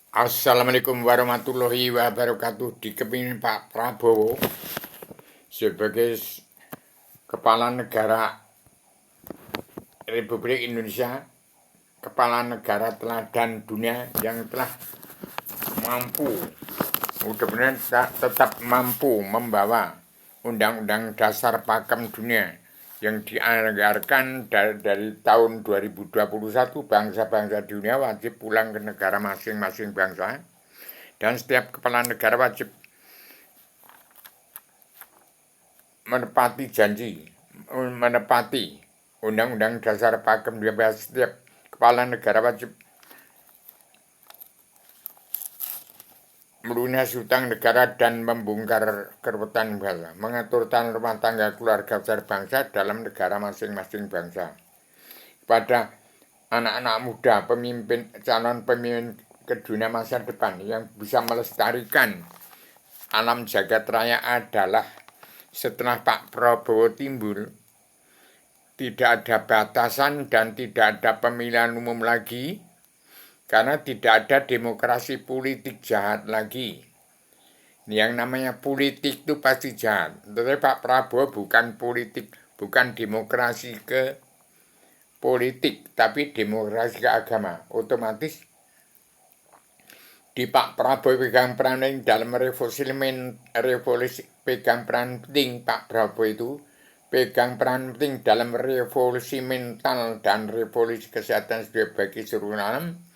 Assalamualaikum warahmatullahi wabarakatuh. Dikepingin Pak Prabowo sebagai Kepala Negara Republik Indonesia, Kepala Negara teladan dunia yang telah mampu, mudah-mudahan tetap mampu membawa Undang-Undang Dasar Pakem Dunia yang dianggarkan dari tahun 2021, bangsa-bangsa dunia wajib pulang ke negara masing-masing bangsa, dan setiap kepala negara wajib menepati janji, menepati Undang-Undang Dasar Pakem Dunia. Setiap kepala negara wajib melunasi hutang negara dan membongkar keruwetan bangsa, mengatur tata rumah tangga keluarga besar bangsa dalam negara masing-masing bangsa. Kepada anak-anak muda, calon pemimpin ke dunia masa depan yang bisa melestarikan alam jagat raya adalah setelah Pak Prabowo timbul, tidak ada batasan dan tidak ada pemilihan umum lagi, karena tidak ada demokrasi politik jahat lagi. Yang namanya politik itu pasti jahat. Tetapi Pak Prabowo bukan politik, bukan demokrasi ke politik, tapi demokrasi ke agama. Otomatis di Pak Prabowo pegang peran dalam revolusi, pegang peran penting. Pak Prabowo itu pegang peran penting dalam revolusi mental dan revolusi kesehatan bagi seluruh alam,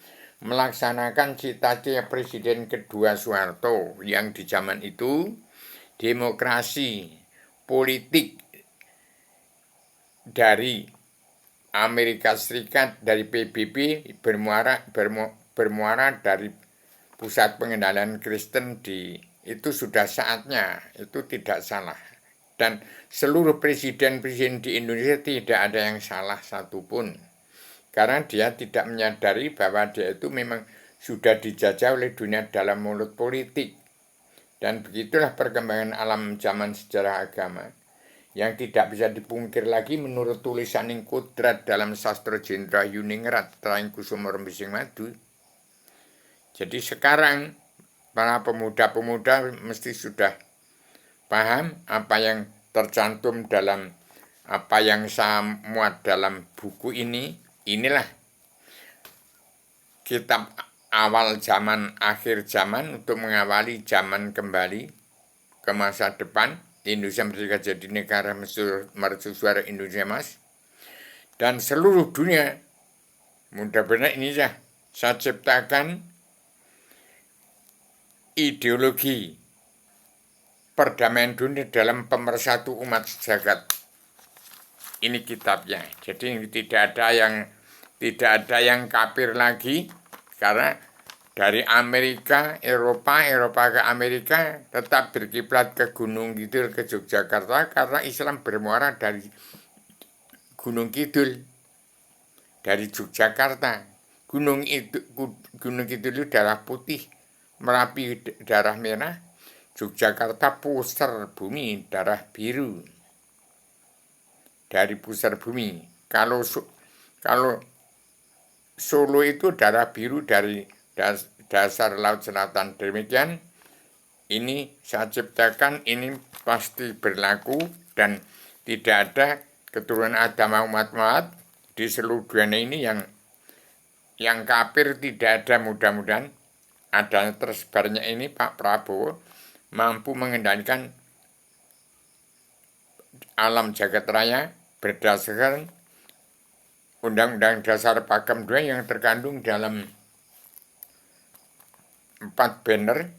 melaksanakan cita-cita Presiden kedua Soeharto yang di zaman itu demokrasi politik dari Amerika Serikat, dari PBB bermuara dari pusat pengendalian Kristen itu sudah saatnya, itu tidak salah. Dan seluruh presiden-presiden di Indonesia tidak ada yang salah satupun. Karena dia tidak menyadari bahwa dia itu memang sudah dijajah oleh dunia dalam mulut politik. Dan begitulah perkembangan alam zaman sejarah agama yang tidak bisa dipungkir lagi menurut tulisan Kodrat dalam Sastra Jenderal Yuningrat Traing Kusuma Rembesing Madu. Jadi sekarang para pemuda-pemuda mesti sudah paham apa yang tercantum dalam apa yang saya muat dalam buku ini. Inilah kitab awal zaman, akhir zaman untuk mengawali zaman kembali ke masa depan. Indonesia merdeka jadi negara mercusuar Indonesia Mas. Dan seluruh dunia, mudah-mudahan ini saya ciptakan ideologi perdamaian dunia dalam pemersatu umat sejagat. Ini kitabnya. Jadi tidak ada yang kafir lagi, karena dari Amerika, Eropa ke Amerika tetap berkiblat ke Gunung Kidul, ke Yogyakarta, karena Islam bermuara dari Gunung Kidul, dari Yogyakarta. Gunung Kidul itu darah putih, Merapi darah merah, Yogyakarta pusar bumi darah biru. Dari pusar bumi. Kalau Solo itu darah biru dari dasar laut selatan. Demikian ini saya ciptakan, ini pasti berlaku dan tidak ada keturunan agama umat di seluruh dunia ini yang kafir, tidak ada. Mudah-mudahan ada tersebarnya ini Pak Prabowo mampu mengendalikan alam jagat raya berdasarkan Undang-Undang Dasar Pakem II yang terkandung dalam 4 banner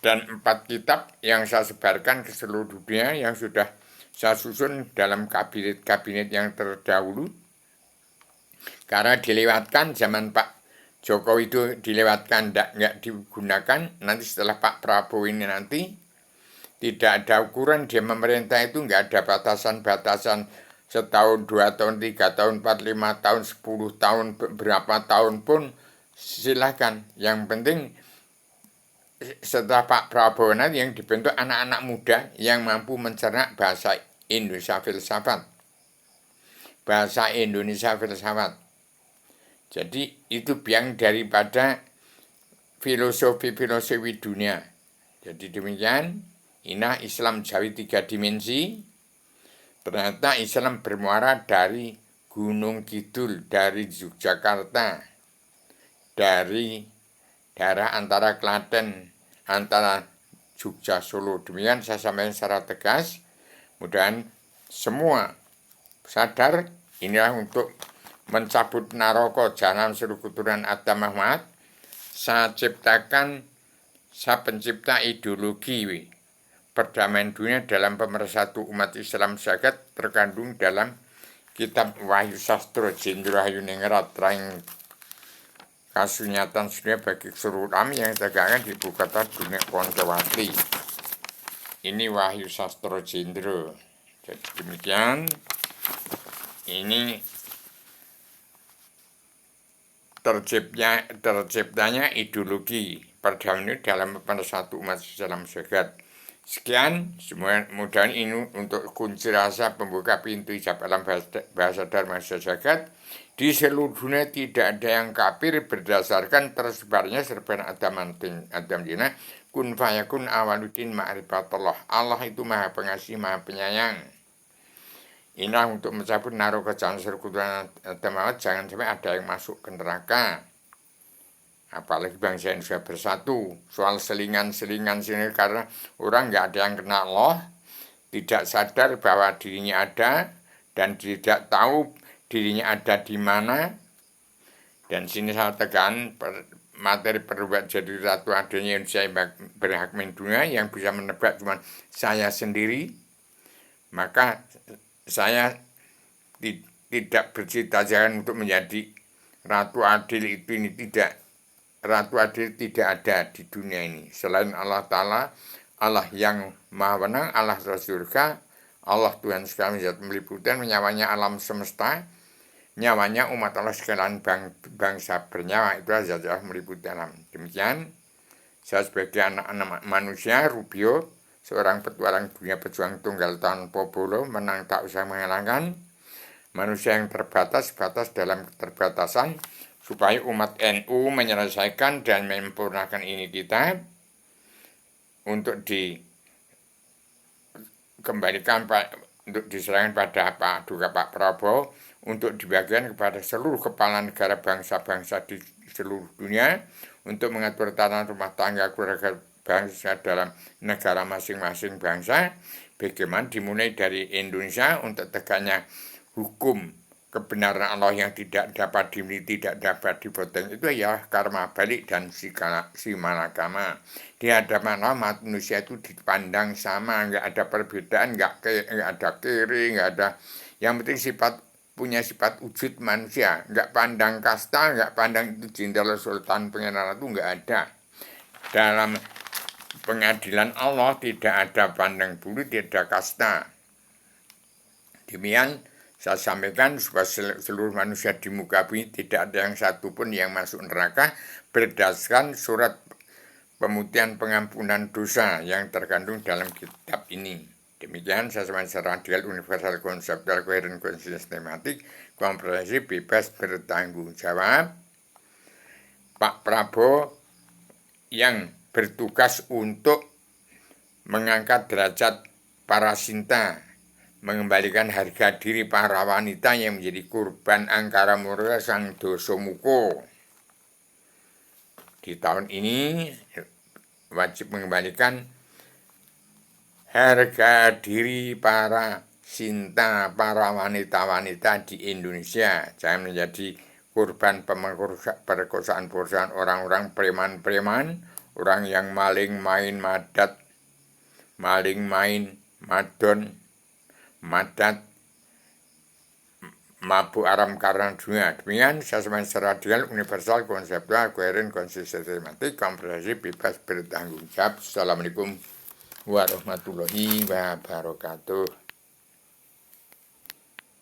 dan 4 kitab yang saya sebarkan ke seluruh dunia, yang sudah saya susun dalam kabinet-kabinet yang terdahulu. Karena dilewatkan zaman Pak Jokowi itu dilewatkan, nggak digunakan. Nanti setelah Pak Prabowo ini nanti tidak ada ukuran, dia memerintah itu nggak ada batasan-batasan setahun, 2 tahun, 3 tahun, 4, 5 tahun, 10 tahun, berapa tahun pun silahkan. Yang penting setelah Pak Prabowo nanti yang dibentuk anak-anak muda yang mampu mencerna bahasa Indonesia filsafat. Bahasa Indonesia filsafat. Jadi itu biang daripada filosofi dunia. Jadi demikian, inilah Islam Jawi 3 dimensi. Ternyata Islam bermuara dari Gunung Kidul, dari Yogyakarta, dari daerah antara Klaten, antara Jogja Solo. Demikian saya sampaikan secara tegas. Mudah-mudahan semua sadar inilah untuk mencabut naroko jalan seluruh keturunan Adam Muhammad. Saya pencipta ideologi perdamaian dunia dalam pemersatu umat Islam jagat terkandung dalam kitab Wahyu Sastro Jendro Hayuningrat Traing Kasunyatan Dunia bagi seluruh kami yang tegakkan di ibu kota dunia Poncowati. Ini Wahyu Sastro Jendro. Jadi demikian, ini terciptanya ideologi perdamaian dalam pemersatu umat Islam jagat. Sekian, semua mudah ini untuk kunci rasa pembuka pintu hijab alam bahasa Dharma jagat. Di seluruh dunia tidak ada yang kafir berdasarkan tersebarnya serban Adam Jina kun fayakun awaludin ma'rifatullah. Allah itu maha pengasih, maha penyayang. Inilah untuk mencabut naroko jalan serkutuan Adam Muhammad, jangan sampai ada yang masuk ke neraka. Apalagi bangsa yang sudah bersatu. Soal selingan-selingan sini karena orang nggak ada yang kenal Allah, tidak sadar bahwa dirinya ada dan tidak tahu dirinya ada di mana. Dan sini saya tekan materi perbuatan jadi ratu adanya yang saya berhak dunia yang bisa menebak cuma saya sendiri. Maka saya tidak bercita-cita untuk menjadi ratu adil itu, ini tidak. Ratu adil tidak ada di dunia ini selain Allah Ta'ala, Allah yang maha menang, Allah surga, Allah Tuhan sekalian zat meliputan, menyawanya alam semesta, nyawanya umat Allah sekalian bangsa bernyawa, itu zat Allah meliputi alam. Demikian saya sebagai anak-anak manusia Rubio, seorang petualang dunia pejuang tunggal tanpa bolo, menang tak usah mengalahkan, manusia yang terbatas dalam keterbatasan, supaya umat NU menyelesaikan dan menyempurnakan ini kitab untuk dikembalikan untuk diserahkan pada Pak Duka Pak Prabowo untuk dibagikan kepada seluruh kepala negara bangsa-bangsa di seluruh dunia untuk mengatur tata rumah tangga keluarga bangsa dalam negara masing-masing bangsa. Bagaimana dimulai dari Indonesia untuk tegaknya hukum kebenaran Allah yang tidak dapat dimiliki, tidak dapat dipotong, itu ya karma balik dan si malakama. Di hadapan Allah manusia itu dipandang sama, nggak ada perbedaan, nggak ada kiri, nggak ada. Yang penting punya sifat wujud manusia, nggak pandang kasta, nggak pandang itu jenderal sultan pengenalan, itu nggak ada. Dalam pengadilan Allah tidak ada pandang bulu, tidak ada kasta. Demikian saya sampaikan supaya seluruh manusia di muka bumi tidak ada yang satupun yang masuk neraka berdasarkan surat pemutihan pengampunan dosa yang terkandung dalam kitab ini. Demikian saya sampaikan secara adil, universal, konseptual, koheren, sistematik, komprehensif, bebas, bertanggung jawab. Pak Prabowo yang bertugas untuk mengangkat derajat para sinta, mengembalikan harga diri para wanita yang menjadi korban angkara murka sang dosomuko. Di tahun ini wajib mengembalikan harga diri para sinta, para wanita-wanita di Indonesia. Jangan menjadi korban perkosaan orang-orang preman-preman, orang yang maling main madat, maling main madon, madat, mabuk aram karena dunia. Demikian saya sampaikan secara adil, universal, konseptual, koheren, sistematik, komprehensif, bebas, bertanggung jawab. Assalamualaikum warahmatullahi wabarakatuh.